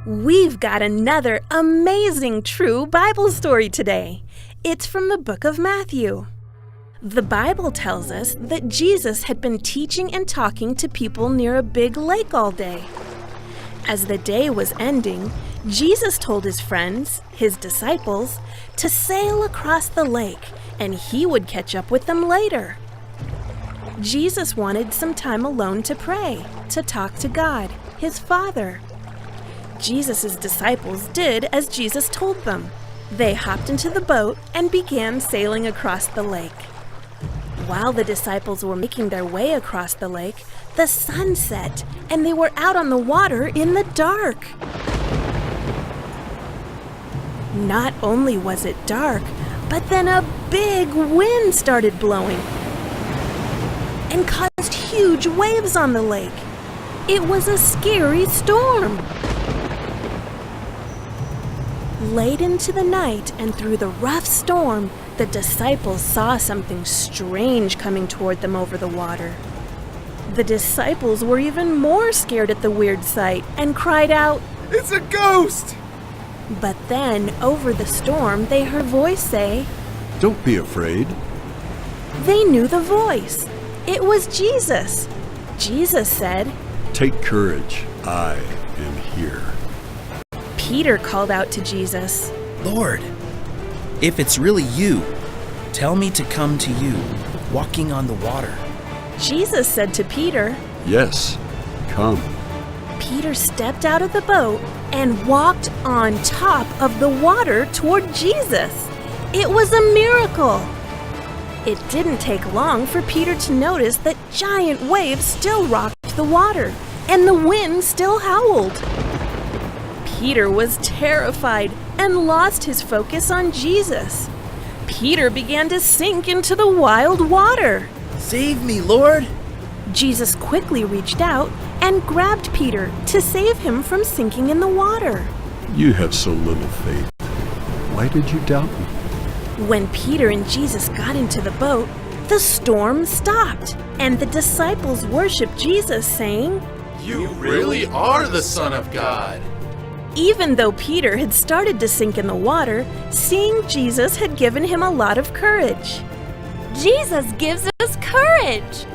We've got another amazing true Bible story today. It's from the book of Matthew. The Bible tells us that Jesus had been teaching and talking to people near a big lake all day. As the day was ending, Jesus told his friends, his disciples, to sail across the lake, and he would catch up with them later. Jesus wanted some time alone to pray, to talk to God, his Father. Jesus' disciples did as Jesus told them. They hopped into the boat and began sailing across the lake. While the disciples were making their way across the lake, the sun set, and they were out on the water in the dark. Not only was it dark, but then a big wind started blowing and caused huge waves on the lake. It was a scary storm. Late into the night and through the rough storm, the disciples saw something strange coming toward them over the water. The disciples were even more scared at the weird sight and cried out, "It's a ghost!" But then, over the storm, they heard a voice say, "Don't be afraid." They knew the voice. It was Jesus. Jesus said, "Take courage, I am here." Peter called out to Jesus, "Lord, if it's really you, tell me to come to you, walking on the water." Jesus said to Peter, "Yes, come." Peter stepped out of the boat and walked on top of the water toward Jesus. It was a miracle. It didn't take long for Peter to notice that giant waves still rocked the water, and the wind still howled. Peter was terrified and lost his focus on Jesus. Peter began to sink into the wild water. "Save me, Lord!" Jesus quickly reached out and grabbed Peter to save him from sinking in the water. You have so little faith. Why did you doubt me? When Peter and Jesus got into the boat, the storm stopped, and the disciples worshiped Jesus, saying, You really are the Son of God. Even though Peter had started to sink in the water, seeing Jesus had given him a lot of courage. Jesus gives us courage.